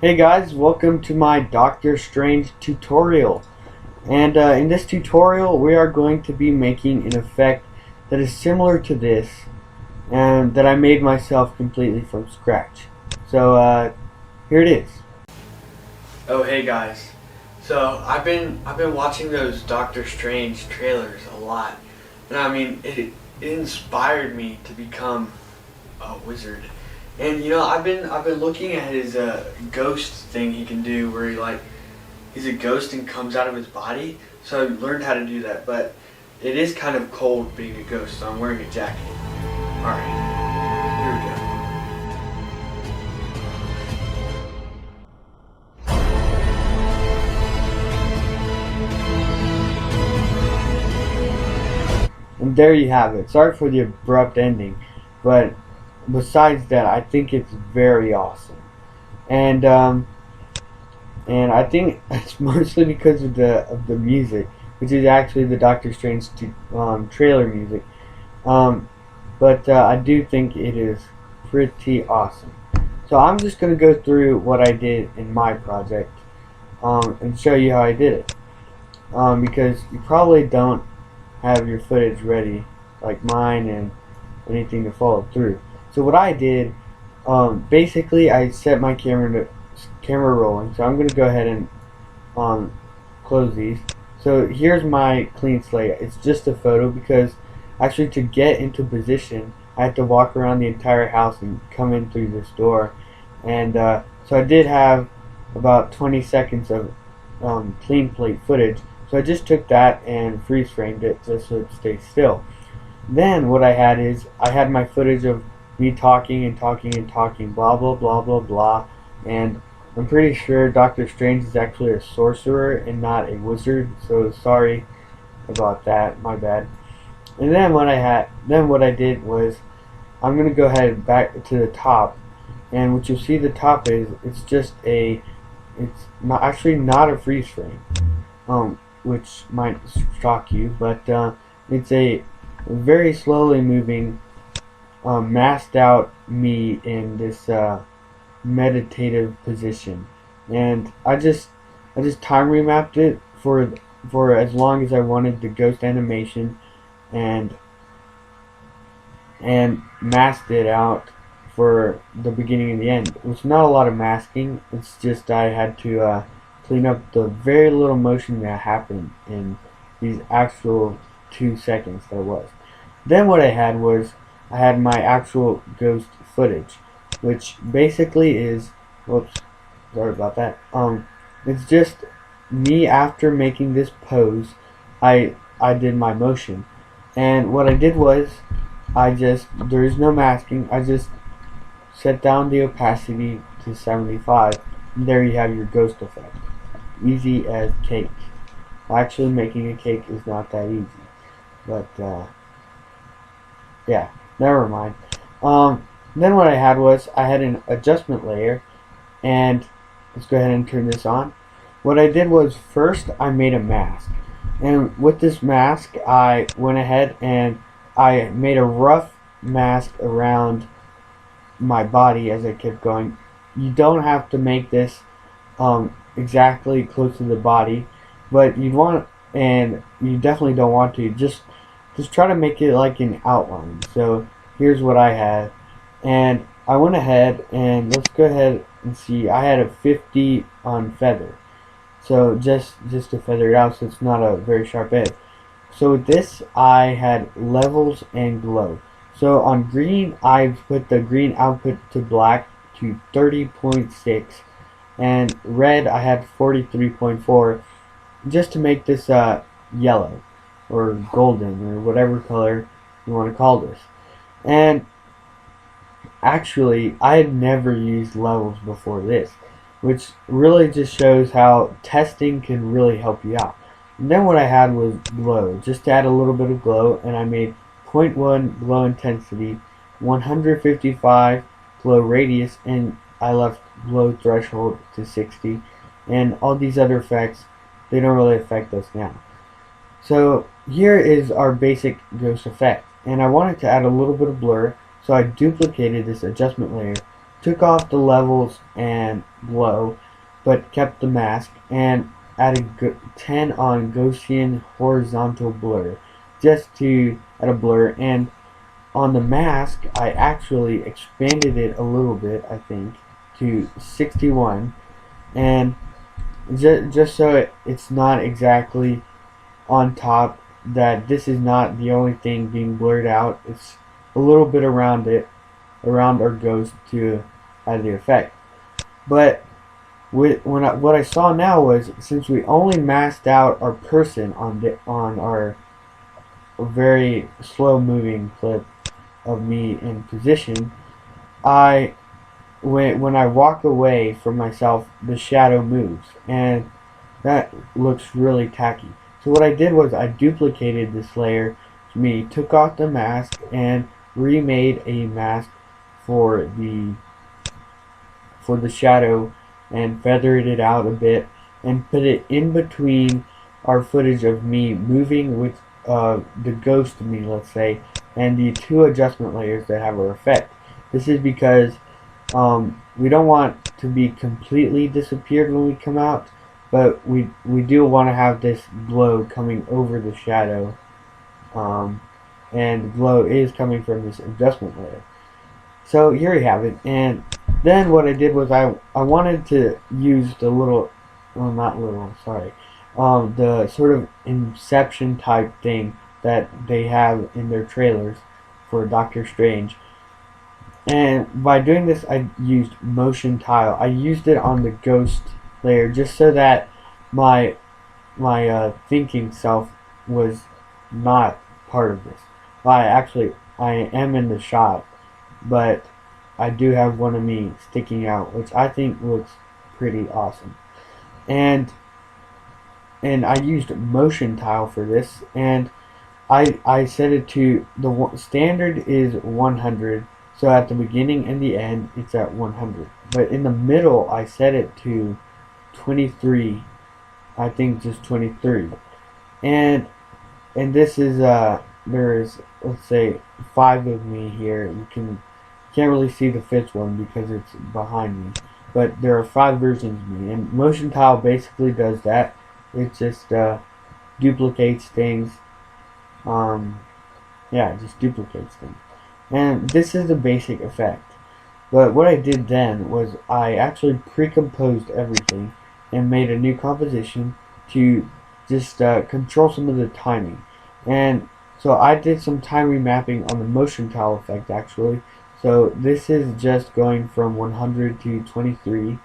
Hey guys, welcome to my Doctor Strange tutorial. And in this tutorial we are going to be making an effect that is similar to this and that I made myself completely from scratch. So here it is. Oh hey guys. So I've been watching those Doctor Strange trailers a lot. And I mean it inspired me to become a wizard. And I've been looking at his ghost thing he can do, where he's a ghost and comes out of his body. So I learned how to do that, but it is kind of cold being a ghost, so I'm wearing a jacket. All right, here we go. And there you have it. Sorry for the abrupt ending, but besides that, I think it's very awesome. And I think it's mostly because of the music, which is actually the Doctor Strange trailer music. But I do think it is pretty awesome. So I'm just gonna go through what I did in my project and show you how I did it. Because you probably don't have your footage ready like mine and anything to follow through. So what I did, basically I set my camera rolling. So I'm going to go ahead and close these. So here's my clean slate. It's just a photo because actually to get into position I had to walk around the entire house and come in through this door. And so I did have about 20 seconds of clean plate footage. So I just took that and freeze framed it just so it stays still. Then what I had is I had my footage of me talking and talking and talking, blah blah blah blah blah, and I'm pretty sure Doctor Strange is actually a sorcerer and not a wizard, so sorry about that, my bad. And then what I did was I'm gonna go ahead back to the top, and what you see the top is it's not actually not a freeze frame, which might shock you, but it's a very slowly moving masked out me in this meditative position, and I just time remapped it for as long as I wanted the ghost animation, and masked it out for the beginning and the end. It's not a lot of masking, it's just I had to clean up the very little motion that happened in these actual 2 seconds that was. Then what I had was I had my actual ghost footage, which basically is, whoops, sorry about that. It's just me after making this pose. I did my motion, and what I did was there is no masking. I just set down the opacity to 75. And there you have your ghost effect. Easy as cake. Actually, making a cake is not that easy, but yeah. Never mind. Then what I had was I had an adjustment layer, and let's go ahead and turn this on. What I did was first I made a mask, and with this mask I went ahead and I made a rough mask around my body as I kept going. You don't have to make this exactly close to the body, but you definitely don't want to. Just try to make it like an outline. So here's what I had, and I went ahead and let's go ahead and see. I had a 50 on feather, so just to feather it out so it's not a very sharp edge. So with this I had levels and glow. So on green I've put the green output to black to 30.6, and red I had 43.4, just to make this yellow or golden or whatever color you want to call this. And actually I had never used levels before this, which really just shows how testing can really help you out. And then what I had was glow, just to add a little bit of glow, and I made 0.1 glow intensity, 155 glow radius, and I left glow threshold to 60, and all these other effects, they don't really affect us now. So here is our basic ghost effect, and I wanted to add a little bit of blur, so I duplicated this adjustment layer took off the levels and glow, but kept the mask, and added 10 on Gaussian horizontal blur, just to add a blur. And on the mask, I actually expanded it a little bit, I think, to 61, and just so it's not exactly on top, that this is not the only thing being blurred out. It's a little bit around it, around our ghost, to add the effect. But what I saw now was, since we only masked out our person on our very slow moving clip of me in position, I when I walk away from myself, the shadow moves, and that looks really tacky. So what I did was I duplicated this layer to me, took off the mask, and remade a mask for the shadow, and feathered it out a bit, and put it in between our footage of me moving with the ghost of me, let's say, and the two adjustment layers that have our effect. This is because we don't want to be completely disappeared when we come out, but we do want to have this glow coming over the shadow, and the glow is coming from this adjustment layer. So here you have it. And then what I did was I wanted to use the little, well, not little, sorry, the sort of Inception type thing that they have in their trailers for Doctor Strange. And by doing this, I used motion tile. I used it on the ghost layer just so that my thinking self was not part of this. I am in the shot, but I do have one of me sticking out, which I think looks pretty awesome. And I used motion tile for this, and I set it to the standard is 100. So at the beginning and the end, it's at 100. But in the middle, I set it to 23. I think just 23. And this is there's, let's say, 5 of me here. You can't really see the 5th one because it's behind me. But there are 5 versions of me, and motion tile basically does that. It just duplicates things. Yeah, it just duplicates things. And this is the basic effect. But what I did then was I actually pre-composed everything and made a new composition to just control some of the timing. And so I did some time remapping on the motion tile effect, actually. So this is just going from 100 to 23,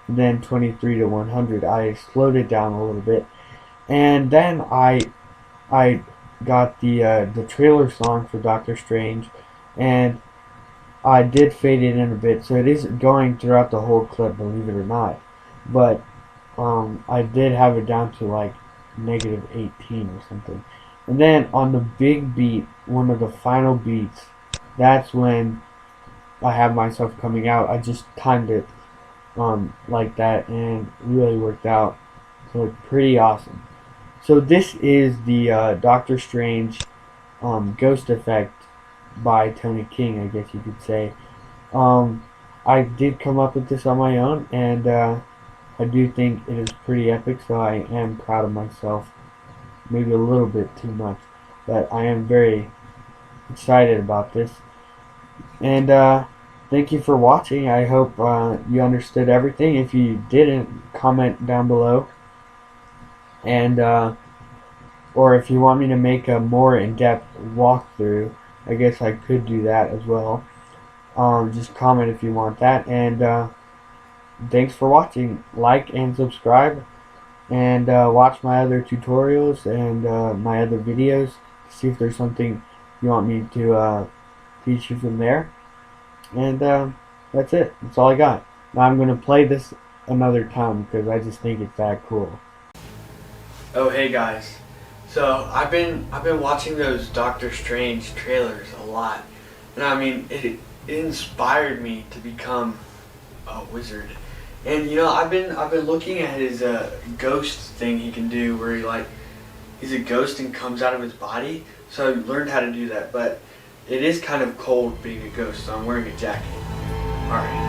then 23 to 100. I slowed it down a little bit, and then I got the trailer song for Doctor Strange, and I did fade it in a bit, so it isn't going throughout the whole clip, believe it or not. But I did have it down to like -18 or something. And then on the big beat, one of the final beats, that's when I have myself coming out. I just timed it like that, and really worked out. So it's pretty awesome. So this is the Doctor Strange ghost effect by Tony King, I guess you could say. I did come up with this on my own, and I do think it is pretty epic, so I am proud of myself. Maybe a little bit too much, but I am very excited about this. And thank you for watching. I hope you understood everything. If you didn't, comment down below. And or if you want me to make a more in-depth walkthrough, I guess I could do that as well. Just comment if you want that. And thanks for watching. Like and subscribe, and watch my other tutorials and my other videos to see if there's something you want me to teach you from there. And that's it. That's all I got. Now I'm going to play this another time because I just think it's that cool. Oh, hey guys. So I've been watching those Doctor Strange trailers a lot, and I mean it inspired me to become a wizard. And you know, I've been looking at his ghost thing he can do, where he's a ghost and comes out of his body. So I learned how to do that, but it is kind of cold being a ghost, so I'm wearing a jacket. All right.